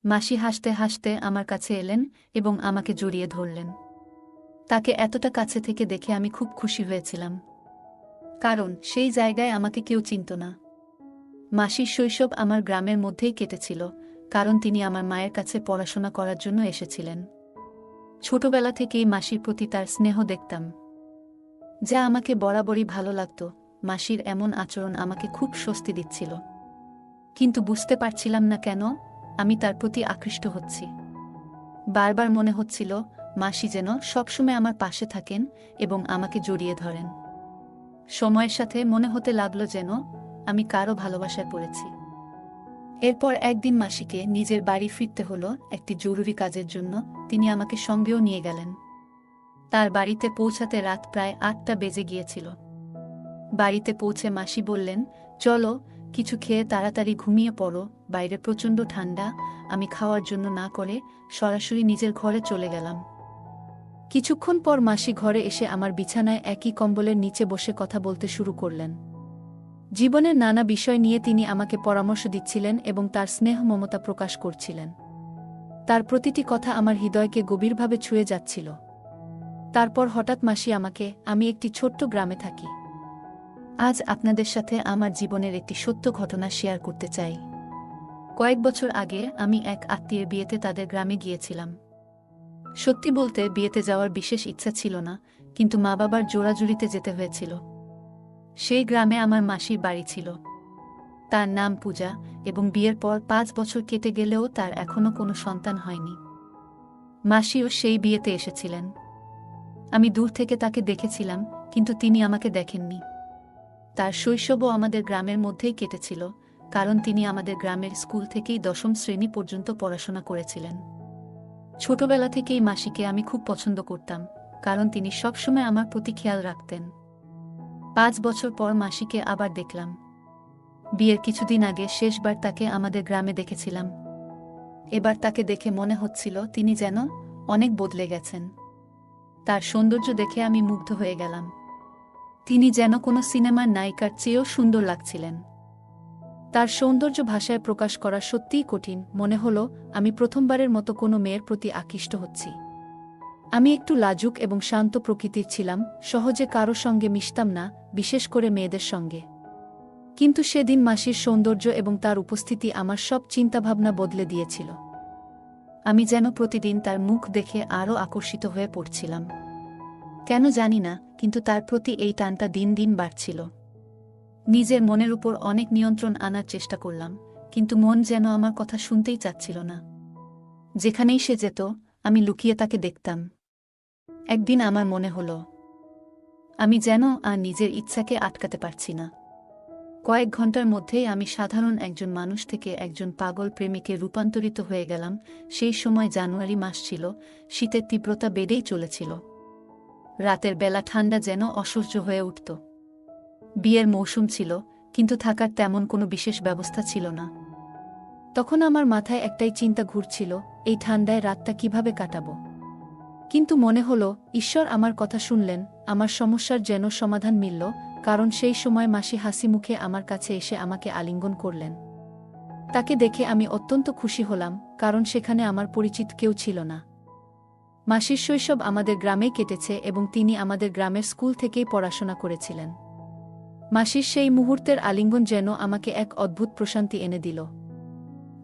মাসি হাসতে হাসতে আমার কাছে এলেন এবং আমাকে জড়িয়ে ধরলেন। তাকে এতটা কাছে থেকে দেখে আমি খুব খুশি হয়েছিলাম, কারণ সেই জায়গায় আমাকে কেউ চিনত না। মাসির শৈশব আমার গ্রামের মধ্যেই কেটেছিল, কারণ তিনি আমার মায়ের কাছে পড়াশোনা করার জন্য এসেছিলেন। ছোটবেলা থেকেই মাসির প্রতি তার স্নেহ দেখতাম, যা আমাকে বরাবরই ভালো লাগত। মাসির এমন আচরণ আমাকে খুব স্বস্তি দিচ্ছিল, কিন্তু বুঝতে পারছিলাম না কেন আমি তার প্রতি আকৃষ্ট হচ্ছি। বারবার মনে হচ্ছিল মাসি যেন সবসময় আমার পাশে থাকেন এবং আমাকে জড়িয়ে ধরেন। সময়ের সাথে মনে হতে লাগলো যেন আমি কারো ভালোবাসায় পড়েছি। এরপর একদিন মাসিকে নিজের বাড়ি ফিরতে হলো একটি জরুরি কাজের জন্য। তিনি আমাকে সঙ্গেও নিয়ে গেলেন। তার বাড়িতে পৌঁছাতে রাত প্রায় ৮টা বেজে গিয়েছিল। বাড়িতে পৌঁছে মাসি বললেন, চলো কিছু খেয়ে তাড়াতাড়ি ঘুমিয়ে পড়ো, বাইরে প্রচণ্ড ঠান্ডা। আমি খাওয়ার জন্য না করে সরাসরি নিজের ঘরে চলে গেলাম। কিছুক্ষণ পর মাসি ঘরে এসে আমার বিছানায় একই কম্বলের নিচে বসে কথা বলতে শুরু করলেন। জীবনের নানা বিষয় নিয়ে তিনি আমাকে পরামর্শ দিচ্ছিলেন এবং তার স্নেহ মমতা প্রকাশ করছিলেন। তার প্রতিটি কথা আমার হৃদয়কে গভীরভাবে ছুঁয়ে যাচ্ছিল। তারপর হঠাৎ মাসি আমাকে, আমি একটি ছোট্ট গ্রামে থাকি। আজ আপনাদের সাথে আমার জীবনের একটি সত্য ঘটনা শেয়ার করতে চাই। কয়েক বছর আগে আমি এক আত্মীয়ের বিয়েতে তাদের গ্রামে গিয়েছিলাম। সত্যি বলতে বিয়েতে যাওয়ার বিশেষ ইচ্ছা ছিল না, কিন্তু মা বাবার জোরাজুরিতে যেতে হয়েছিল। সেই গ্রামে আমার মাসির বাড়ি ছিল। তার নাম পূজা, এবং বিয়ের পর ৫ বছর কেটে গেলেও তার এখনো কোনো সন্তান হয়নি। মাসিও সেই বিয়েতে এসেছিলেন। আমি দূর থেকে তাকে দেখেছিলাম, কিন্তু তিনি আমাকে দেখেননি। তার শৈশবও আমাদের গ্রামের মধ্যেই কেটেছিল, কারণ তিনি আমাদের গ্রামের স্কুল থেকেই ১০ম শ্রেণী পর্যন্ত পড়াশোনা করেছিলেন। ছোটবেলা থেকেই মাসিকে আমি খুব পছন্দ করতাম, কারণ তিনি সবসময় আমার প্রতি খেয়াল রাখতেন। ৫ বছর পর মাসিকে আবার দেখলাম। বিয়ের কিছুদিন আগে শেষবার তাকে আমাদের গ্রামে দেখেছিলাম। এবার তাকে দেখে মনে হচ্ছিল তিনি যেন অনেক বদলে গেছেন। তার সৌন্দর্য দেখে আমি মুগ্ধ হয়ে গেলাম। তিনি যেন কোনো সিনেমার নায়িকার চেয়েও সুন্দর লাগছিলেন। তার সৌন্দর্য ভাষায় প্রকাশ করা সত্যিই কঠিন। মনে হলো আমি প্রথমবারের মতো কোনো মেয়ের প্রতি আকৃষ্ট হচ্ছি। আমি একটু লাজুক এবং শান্ত প্রকৃতির ছিলাম, সহজে কারো সঙ্গে মিশতাম না, বিশেষ করে মেয়েদের সঙ্গে। কিন্তু সেদিন মাসির সৌন্দর্য এবং তার উপস্থিতি আমার সব চিন্তাভাবনা বদলে দিয়েছিল। আমি যেন প্রতিদিন তার মুখ দেখে আরও আকর্ষিত হয়ে পড়ছিলাম। কেন জানি না, কিন্তু তার প্রতি এই টানটা দিন দিন বাড়ছিল। নিজের মনের উপর অনেক নিয়ন্ত্রণ আনার চেষ্টা করলাম, কিন্তু মন যেন আমার কথা শুনতেই চাচ্ছিল না। যেখানেই সে যেত, আমি লুকিয়ে তাকে দেখতাম। একদিন আমার মনে হলো আমি যেন আর নিজের ইচ্ছাকে আটকাতে পারছি না। কয়েক ঘন্টার মধ্যেই আমি সাধারণ একজন মানুষ থেকে একজন পাগল প্রেমিকে রূপান্তরিত হয়ে গেলাম। সেই সময় জানুয়ারি মাস ছিল, শীতের তীব্রতা বেড়েই চলেছিল। রাতের বেলা ঠান্ডা যেন অসহ্য হয়ে উঠত। বিয়ের মৌসুম ছিল, কিন্তু থাকার তেমন কোনো বিশেষ ব্যবস্থা ছিল না। তখন আমার মাথায় একটাই চিন্তা ঘুরছিল, এই ঠান্ডায় রাতটা কিভাবে কাটাবো। কিন্তু মনে হলো ঈশ্বর আমার কথা শুনলেন, আমার সমস্যার যেন সমাধান মিলল, কারণ সেই সময় মাসি হাসি মুখে আমার কাছে এসে আমাকে আলিঙ্গন করলেন। তাকে দেখে আমি অত্যন্ত খুশি হলাম, কারণ সেখানে আমার পরিচিত কেউ ছিল না। মাসির শৈশব আমাদের গ্রামেই কেটেছে এবং তিনি আমাদের গ্রামের স্কুল থেকেই পড়াশোনা করেছিলেন। মাসির সেই মুহূর্তের আলিঙ্গন যেন আমাকে এক অদ্ভুত প্রশান্তি এনে দিল।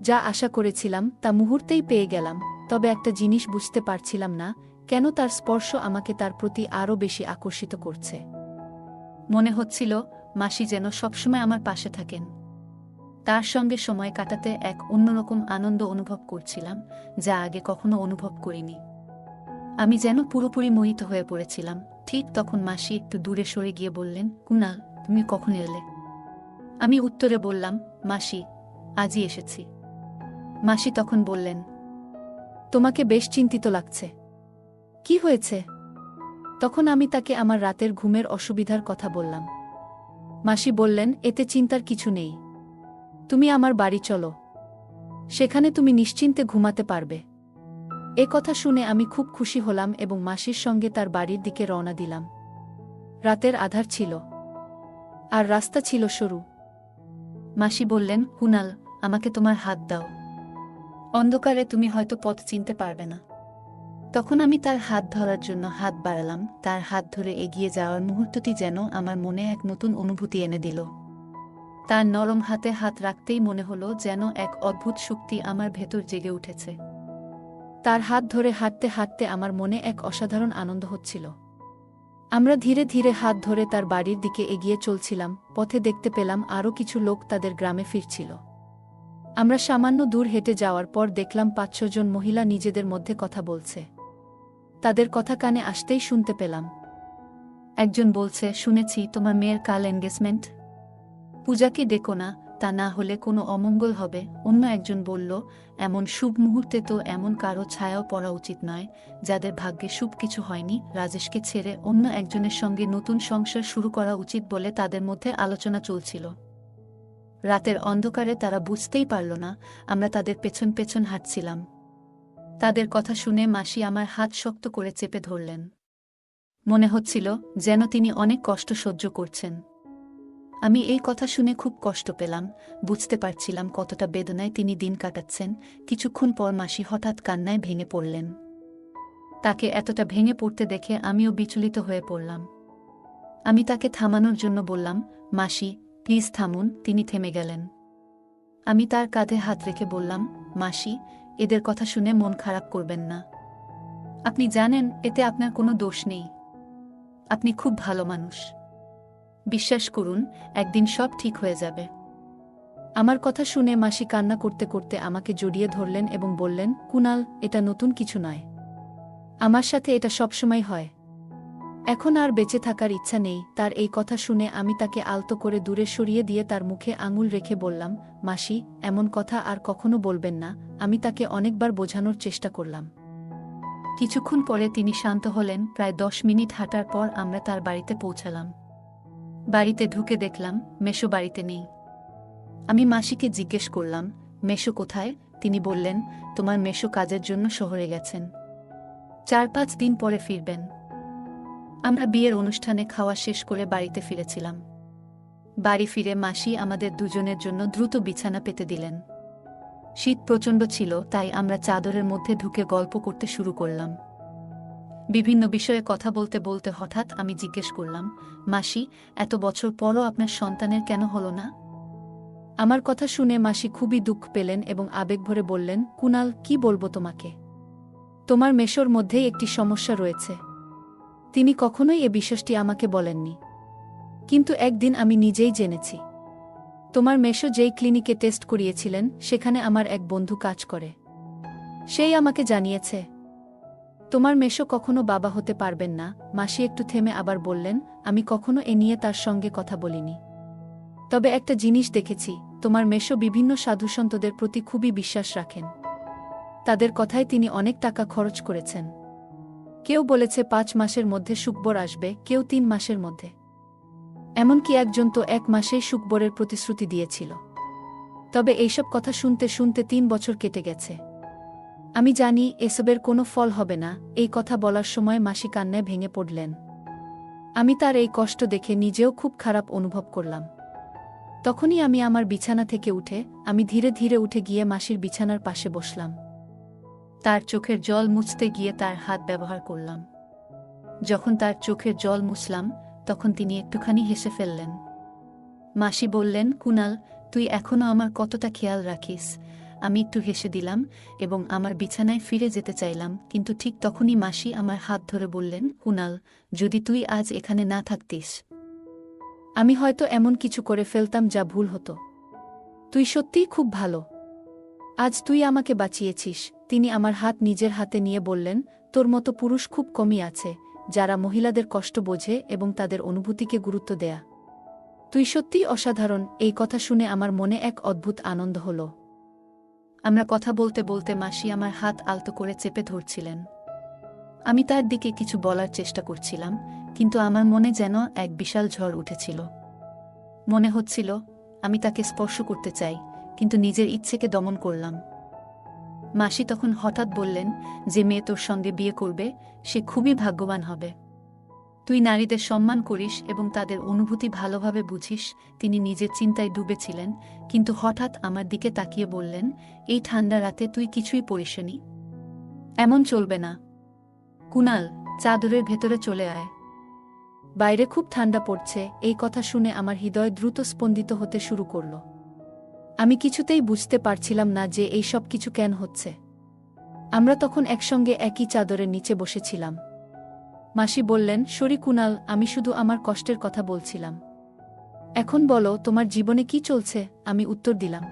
যা আশা করেছিলাম তা মুহূর্তেই পেয়ে গেলাম, তবে একটা জিনিস বুঝতে পারছিলাম না, কেন তার স্পর্শ আমাকে তার প্রতি আরও বেশি আকর্ষিত করছে। মনে হচ্ছিল মাসি যেন সবসময় আমার পাশে থাকেন। তার সঙ্গে সময় কাটাতে এক অন্যরকম আনন্দ অনুভব করছিলাম, যা আগে কখনো অনুভব করিনি। আমি যেন পুরোপুরি মোহিত হয়ে পড়েছিলাম। ঠিক তখন মাসি একটু দূরে সরে গিয়ে বললেন, কুনাল, তুমি কখন এলে? আমি উত্তরে বললাম, মাসি, আজই এসেছি। মাসি তখন বললেন, তোমাকে বেশ চিন্তিত লাগছে। কি হয়েছে? তখন আমি তাকে আমার রাতের ঘুমের অসুবিধার কথা বললাম। মাসি বললেন, এতে চিন্তার কিছু নেই। তুমি আমার বাড়ি চলো, সেখানে তুমি নিশ্চিন্তে ঘুমাতে পারবে। এ কথা শুনে আমি খুব খুশি হলাম এবং মাসির সঙ্গে তার বাড়ির দিকে রওনা দিলাম। রাতের আধার ছিল, আর রাস্তা ছিল সরু। মাসি বললেন, কুনাল, আমাকে তোমার হাত দাও। অন্ধকারে তুমি হয়তো পথ চিনতে পারবে না। তখন আমি তার হাত ধরার জন্য হাত বাড়ালাম। তার হাত ধরে এগিয়ে যাওয়ার মুহূর্তটি যেন আমার মনে এক নতুন অনুভূতি এনে দিল। তার নরম হাতে হাত রাখতেই মনে হলো যেন এক অদ্ভুত শক্তি আমার ভেতর জেগে উঠেছে। তার হাত ধরে হাঁটতে হাঁটতে আমার মনে এক অসাধারণ আনন্দ হচ্ছিল। আমরা ধীরে ধীরে হাত ধরে তার বাড়ির দিকে এগিয়ে চলছিলাম। পথে দেখতে পেলাম আরও কিছু লোক তাদের গ্রামে ফিরছিল। আমরা সামান্য দূর হেঁটে যাওয়ার পর দেখলাম ৫-৬ জন মহিলা নিজেদের মধ্যে কথা বলছে। তাদের কথা কানে আসতেই শুনতে পেলাম। একজন বলছে, শুনেছি তোমার মেয়ের কাল এনগেজমেন্ট, পূজাকে ডেকো না, তা না হলে কোনো অমঙ্গল হবে। অন্য একজন বলল, এমন শুভ মুহূর্তে তো এমন কারো ছায়াও পড়া উচিত নয় যাদের ভাগ্যে শুভ কিছু হয়নি। রাজেশকে ছেড়ে অন্য একজনের সঙ্গে নতুন সংসার শুরু করা উচিত বলে তাদের মধ্যে আলোচনা চলছিল। রাতের অন্ধকারে তারা বুঝতেই পারল না আমরা তাদের পেছন পেছন হাঁটছিলাম। তাদের কথা শুনে মাসি আমার হাত শক্ত করে চেপে ধরলেন। মনে হচ্ছিল যেন তিনি অনেক কষ্ট সহ্য করছেন। আমি এই কথা শুনে খুব কষ্ট পেলাম, বুঝতে পারছিলাম কতটা বেদনায় তিনি দিন কাটাচ্ছেন। কিছুক্ষণ পর মাসি হঠাৎ কান্নায় ভেঙে পড়লেন। তাকে এতটা ভেঙে পড়তে দেখে আমিও বিচলিত হয়ে পড়লাম। আমি তাকে থামানোর জন্য বললাম, মাসি প্লিজ থামুন। তিনি থেমে গেলেন। আমি তার কাঁধে হাত রেখে বললাম, মাসি এদের কথা শুনে মন খারাপ করবেন না। আপনি জানেন এতে আপনার কোনো দোষ নেই। আপনি খুব ভালো মানুষ। বিশ্বাস করুন, একদিন সব ঠিক হয়ে যাবে। আমার কথা শুনে মাসি কান্না করতে করতে আমাকে জড়িয়ে ধরলেন এবং বললেন, কুনাল, এটা নতুন কিছু নয়। আমার সাথে এটা সবসময় হয়। এখন আর বেঁচে থাকার ইচ্ছা নেই। তার এই কথা শুনে আমি তাকে আলতো করে দূরে সরিয়ে দিয়ে তার মুখে আঙুল রেখে বললাম, মাসি এমন কথা আর কখনো বলবেন না। আমি তাকে অনেকবার বোঝানোর চেষ্টা করলাম। কিছুক্ষণ পরে তিনি শান্ত হলেন। প্রায় ১০ মিনিট হাঁটার পর আমরা তার বাড়িতে পৌঁছালাম। বাড়িতে ঢুকে দেখলাম মেশো বাড়িতে নেই। আমি মাসিকে জিজ্ঞেস করলাম, মেশো কোথায়? তিনি বললেন, তোমার মেশো কাজের জন্য শহরে গেছেন, ৪-৫ দিন পরে ফিরবেন। আমরা বিয়ের অনুষ্ঠানে খাওয়া শেষ করে বাড়িতে ফিরেছিলাম। বাড়ি ফিরে মাসি আমাদের দুজনের জন্য দ্রুত বিছানা পেতে দিলেন। শীত প্রচণ্ড ছিল, তাই আমরা চাদরের মধ্যে ঢুকে গল্প করতে শুরু করলাম। বিভিন্ন বিষয়ে কথা বলতে বলতে হঠাৎ আমি জিজ্ঞেস করলাম, মাসি এত বছর পরও আপনার সন্তানের কেন হলো না? আমার কথা শুনে মাসি খুবই দুঃখ পেলেন এবং আবেগ ভরে বললেন, কুনাল, কি বলবো তোমাকে? তোমার মেশোর মধ্যেই একটি সমস্যা রয়েছে। তিনি কখনোই এ বিষয়টি আমাকে বলেননি, কিন্তু একদিন আমি নিজেই জেনেছি। তোমার মেশো যেই ক্লিনিকে টেস্ট করিয়েছিলেন সেখানে আমার এক বন্ধু কাজ করে। সেই আমাকে জানিয়েছে তোমার মেশো কখনো বাবা হতে পারবেন না। মাসি একটু থেমে আবার বললেন, আমি কখনো এ নিয়ে তার সঙ্গে কথা বলিনি। তবে একটা জিনিস দেখেছি, তোমার মেশো বিভিন্ন সাধুসন্তদের প্রতি খুবই বিশ্বাস রাখেন। তাদের কথায় তিনি অনেক টাকা খরচ করেছেন। কেউ বলেছে ৫ মাসের মধ্যে সুখবর আসবে, কেউ ৩ মাসের মধ্যে। এমনকি একজন তো ১ মাসেই সুখবরের প্রতিশ্রুতি দিয়েছিল। তবে এইসব কথা শুনতে শুনতে ৩ বছর কেটে গেছে। আমি জানি এসবের কোনো ফল হবে না। এই কথা বলার সময় মাসি কান্নায় ভেঙে পড়লেন। আমি তার এই কষ্ট দেখে নিজেও খুব খারাপ অনুভব করলাম। তখনই আমি আমার বিছানা থেকে উঠে আমি ধীরে ধীরে উঠে গিয়ে মাসির বিছানার পাশে বসলাম। তার চোখের জল মুছতে গিয়ে তার হাত ব্যবহার করলাম। যখন তার চোখের জল মুছলাম তখন তিনি একটুখানি হেসে ফেললেন। মাসি বললেন, কুনাল, তুই এখনো আমার কতটা খেয়াল রাখিস। আমি একটু হেসে দিলাম এবং আমার বিছানায় ফিরে যেতে চাইলাম, কিন্তু ঠিক তখনই মাসি আমার হাত ধরে বললেন, কুনাল, যদি তুই আজ এখানে না থাকতিস, আমি হয়তো এমন কিছু করে ফেলতাম যা ভুল হতো। তুই সত্যিই খুব ভালো। আজ তুই আমাকে বাঁচিয়েছিস। তিনি আমার হাত নিজের হাতে নিয়ে বললেন, তোর মতো পুরুষ খুব কমই আছে যারা মহিলাদের কষ্ট বোঝে এবং তাদের অনুভূতিকে গুরুত্ব দেয়া। তুই সত্যিই অসাধারণ। এই কথা শুনে আমার মনে এক অদ্ভুত আনন্দ হল। আমরা কথা বলতে বলতে মাসি আমার হাত আলতো করে চেপে ধরছিলেন। আমি তার দিকে কিছু বলার চেষ্টা করছিলাম, কিন্তু আমার মনে যেন এক বিশাল ঝড় উঠেছিল। মনে হচ্ছিল আমি তাকে স্পর্শ করতে চাই, কিন্তু নিজের ইচ্ছেকে দমন করলাম। মাসি তখন হঠাৎ বললেন, যে মেয়ে তোর সঙ্গে বিয়ে করবে সে খুবই ভাগ্যবান হবে। তুই নারীদের সম্মান করিস এবং তাদের অনুভূতি ভালোভাবে বুঝিস। তিনি নিজের চিন্তায় ডুবেছিলেন, কিন্তু হঠাৎ আমার দিকে তাকিয়ে বললেন, এই ঠান্ডা রাতে তুই কিছুই পরিসনি। এমন চলবে না। কুনাল, চাদরের ভেতরে চলে আয়। বাইরে খুব ঠান্ডা পড়ছে। এই কথা শুনে আমার হৃদয় দ্রুত স্পন্দিত হতে শুরু করল। আমি কিছুতেই বুঝতে পারছিলাম না যে এই সব কিছু কেন হচ্ছে। আমরা তখন একসঙ্গে একই চাদরের নিচে বসেছিলাম। মাসি বললেন, সরি কুনাল, আমি শুধু আমার কষ্টের কথা বলছিলাম। এখন বলো, তোমার জীবনে কি চলছে? আমি উত্তর দিলাম,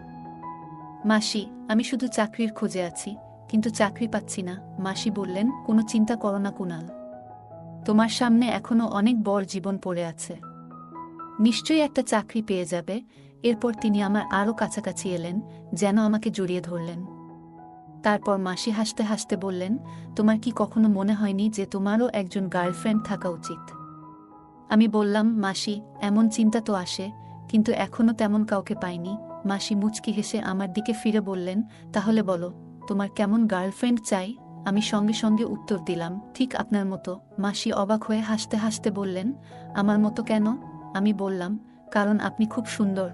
মাসি, আমি শুধু চাকরির খোঁজে আছি, কিন্তু চাকরি পাচ্ছি না। মাসি বললেন, কোনো চিন্তা করো না কুনাল, তোমার সামনে এখনো অনেক বড় জীবন পড়ে আছে। নিশ্চয়ই একটা চাকরি পেয়ে যাবে। এরপর তিনি আমার আরও কাছাকাছি এলেন, যেন আমাকে জড়িয়ে ধরলেন। তারপর মাসি হাসতে হাসতে বললেন, তোমার কি কখনো মনে হয়নি যে তোমারও একজন গার্লফ্রেন্ড থাকা উচিত? আমি বললাম, মাসি, এমন চিন্তা তো আসে, কিন্তু এখনো তেমন কাউকে পাইনি। মাসি মুচকি হেসে আমার দিকে ফিরে বললেন, তাহলে বলো, তোমার কেমন গার্লফ্রেন্ড চাই? আমি সঙ্গে সঙ্গে উত্তর দিলাম, ঠিক আপনার মতো। মাসি অবাক হয়ে হাসতে হাসতে বললেন, আমার মতো কেন? আমি বললাম, কারণ আপনি খুব সুন্দর,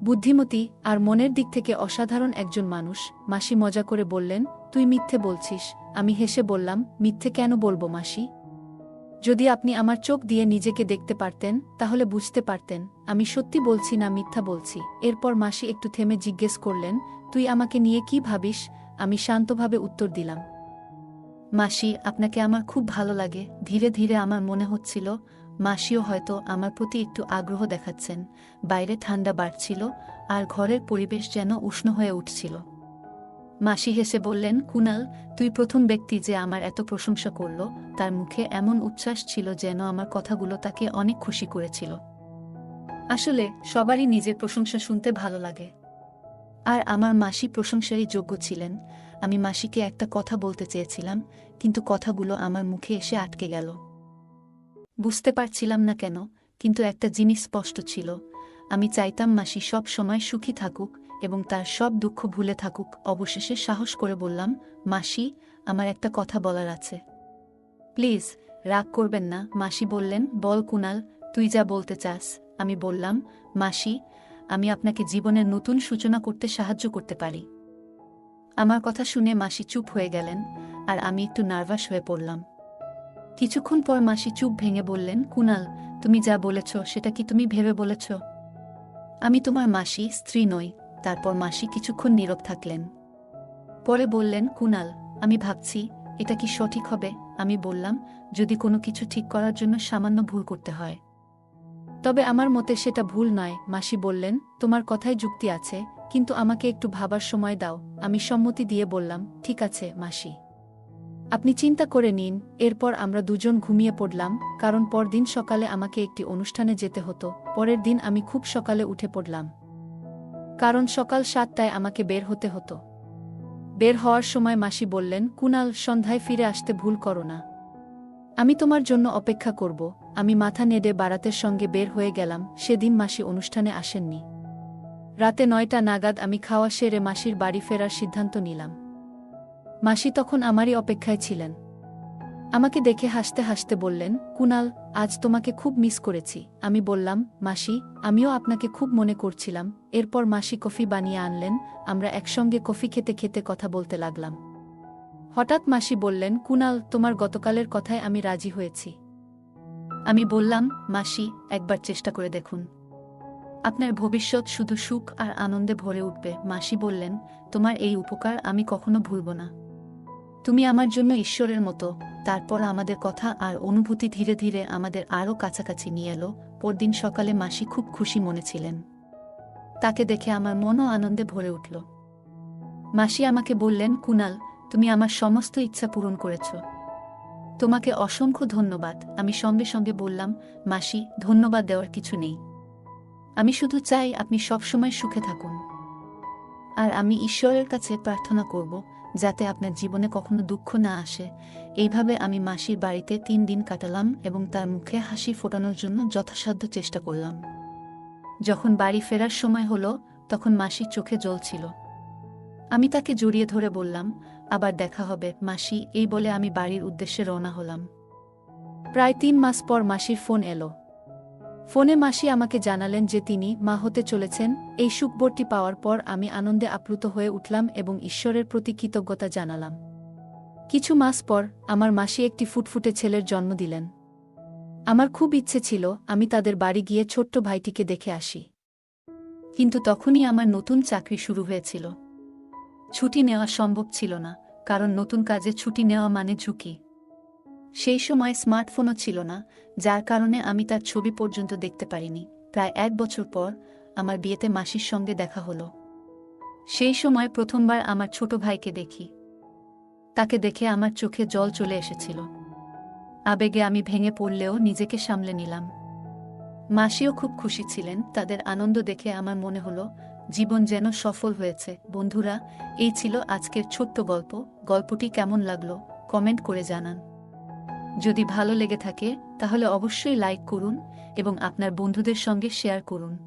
বুদ্ধিমতী আর মনের দিক থেকে অসাধারণ একজন মানুষ। মাসি মজা করে বললেন, তুই মিথ্যে বলছিস। আমি হেসে বললাম, মিথ্যে কেন বলবো মাসি? যদি আপনি আমার চোখ দিয়ে নিজেকে দেখতে পারতেন, তাহলে বুঝতে পারতেন আমি সত্যি বলছি না মিথ্যা বলছি। এরপর মাসি একটু থেমে জিজ্ঞেস করলেন, তুই আমাকে নিয়ে কি ভাবিস? আমি শান্তভাবে উত্তর দিলাম, মাসি, আপনাকে আমার খুব ভালো লাগে। ধীরে ধীরে আমার মনে হচ্ছিল মাসিও হয়তো আমার প্রতি একটু আগ্রহ দেখাচ্ছেন। বাইরে ঠান্ডা বাড়ছিল, আর ঘরের পরিবেশ যেন উষ্ণ হয়ে উঠছিল। মাসি হেসে বললেন, কুনাল, তুই প্রথম ব্যক্তি যে আমার এত প্রশংসা করল। তার মুখে এমন উচ্ছ্বাস ছিল যেন আমার কথাগুলো তাকে অনেক খুশি করেছিল। আসলে সবারই নিজের প্রশংসা শুনতে ভালো লাগে, আর আমার মাসি প্রশংসারই যোগ্য ছিলেন। আমি মাসিকে একটা কথা বলতে চেয়েছিলাম, কিন্তু কথাগুলো আমার মুখে এসে আটকে গেল। বুঝতে পারছিলাম না কেন, কিন্তু একটা জিনিস স্পষ্ট ছিল, আমি চাইতাম মাসি সব সময় সুখী থাকুক এবং তার সব দুঃখ ভুলে থাকুক। অবশেষে সাহস করে বললাম, মাসি, আমার একটা কথা বলার আছে। প্লিজ, রাগ করবেন না। মাসি বললেন, বল কুনাল, তুই যা বলতে চাস। আমি বললাম, মাসি, আমি আপনাকে জীবনের নতুন সূচনা করতে সাহায্য করতে পারি। আমার কথা শুনে মাসি চুপ হয়ে গেলেন, আর আমি একটু নার্ভাস হয়ে পড়লাম। কিছুক্ষণ পর মাসি চুপ ভেঙে বললেন, কুনাল, তুমি যা বলেছ সেটা কি তুমি ভেবে বলেছ? আমি তোমার মাসি, স্ত্রী নই। তারপর মাসি কিছুক্ষণ নীরব থাকলেন। পরে বললেন, কুনাল, আমি ভাবছি এটা কি সঠিক হবে। আমি বললাম, যদি কোনো কিছু ঠিক করার জন্য সামান্য ভুল করতে হয়, তবে আমার মতে সেটা ভুল নয়। মাসি বললেন, তোমার কথায় যুক্তি আছে, কিন্তু আমাকে একটু ভাবার সময় দাও। আমি সম্মতি দিয়ে বললাম, ঠিক আছে মাসি, আপনি চিন্তা করে নিন। এরপর আমরা দুজন ঘুমিয়ে পড়লাম, কারণ পরদিন সকালে আমাকে একটি অনুষ্ঠানে যেতে হতো। পরের দিন আমি খুব সকালে উঠে পড়লাম, কারণ সকাল 7টায় আমাকে বের হতে হতো। বের হওয়ার সময় মাসি বললেন, কুনাল, সন্ধ্যায় ফিরে আসতে ভুল করো না। আমি তোমার জন্য অপেক্ষা করব। আমি মাথা নেড়ে বারাতের সঙ্গে বের হয়ে গেলাম। সেদিন মাসি অনুষ্ঠানে আসেননি। রাতে 9টা নাগাদ আমি খাওয়া সেরে মাসির বাড়ি ফেরার সিদ্ধান্ত নিলাম। মাসি তখন আমারই অপেক্ষায় ছিলেন। আমাকে দেখে হাসতে হাসতে বললেন, কুনাল, আজ তোমাকে খুব মিস করেছি। আমি বললাম, মাসি, আমিও আপনাকে খুব মনে করছিলাম। এরপর মাসি কফি বানিয়ে আনলেন। আমরা একসঙ্গে কফি খেতে খেতে কথা বলতে লাগলাম। হঠাৎ মাসি বললেন, কুনাল, তোমার গতকালের কথায় আমি রাজি হয়েছি। আমি বললাম, মাসি, একবার চেষ্টা করে দেখুন। আপনার ভবিষ্যৎ শুধু সুখ আর আনন্দে ভরে উঠবে। মাসি বললেন, তোমার এই উপকার আমি কখনো ভুলব না। তুমি আমার জন্য ঈশ্বরের মতো। তারপর আমাদের কথা আর অনুভূতি ধীরে ধীরে আমাদের আরও কাছাকাছি নিয়ে এলো। পরদিন সকালে মাসি খুব খুশি মনে ছিলেন। তাকে দেখে আমার মনও আনন্দে ভরে উঠল। মাসি আমাকে বললেন, কুনাল, তুমি আমার সমস্ত ইচ্ছা পূরণ করেছ। তোমাকে অসংখ্য ধন্যবাদ। আমি সঙ্গে সঙ্গে বললাম, মাসি, ধন্যবাদ দেওয়ার কিছু নেই। আমি শুধু চাই আপনি সবসময় সুখে থাকুন। আর আমি ঈশ্বরের কাছে প্রার্থনা করব যাতে আপনার জীবনে কখনো দুঃখ না আসে। এইভাবে আমি মাসির বাড়িতে 3 দিন কাটালাম এবং তার মুখে হাসি ফোটানোর জন্য যথাসাধ্য চেষ্টা করলাম। যখন বাড়ি ফেরার সময় হলো, তখন মাসির চোখে জল ছিল। আমি তাকে জড়িয়ে ধরে বললাম, আবার দেখা হবে মাসি। এই বলে আমি বাড়ির উদ্দেশ্যে রওনা হলাম। প্রায় ৩ মাস পর মাসির ফোন এলো। ফোনে মাসি আমাকে জানালেন যে তিনি মা হতে চলেছেন। এই সুখবরটি পাওয়ার পর আমি আনন্দে আপ্লুত হয়ে উঠলাম এবং ঈশ্বরের প্রতি কৃতজ্ঞতা জানালাম। কিছু মাস পর আমার মাসি একটি ফুটফুটে ছেলের জন্ম দিলেন। আমার খুব ইচ্ছে ছিল আমি তাদের বাড়ি গিয়ে ছোট্ট ভাইটিকে দেখে আসি। কিন্তু তখনই আমার নতুন চাকরি শুরু হয়েছিল। ছুটি নেওয়া সম্ভব ছিল না, কারণ নতুন কাজে ছুটি নেওয়া মানে ঝুঁকি। সেই সময় স্মার্টফোনও ছিল না, যার কারণে আমি তার ছবি পর্যন্ত দেখতে পারিনি। প্রায় ১ বছর পর আমার বিয়েতে মাসির সঙ্গে দেখা হলো। সেই সময় প্রথমবার আমার ছোট ভাইকে দেখি। তাকে দেখে আমার চোখে জল চলে এসেছিল। আবেগে আমি ভেঙে পড়লেও নিজেকে সামলে নিলাম। মাসিও খুব খুশি ছিলেন। তাদের আনন্দ দেখে আমার মনে হলো জীবন যেন সফল হয়েছে। বন্ধুরা, এই ছিল আজকের ছোট্ট গল্প। গল্পটি কেমন লাগলো কমেন্ট করে জানান। যদি ভালো লেগে থাকে তাহলে অবশ্যই লাইক করুন এবং আপনার বন্ধুদের সঙ্গে শেয়ার করুন।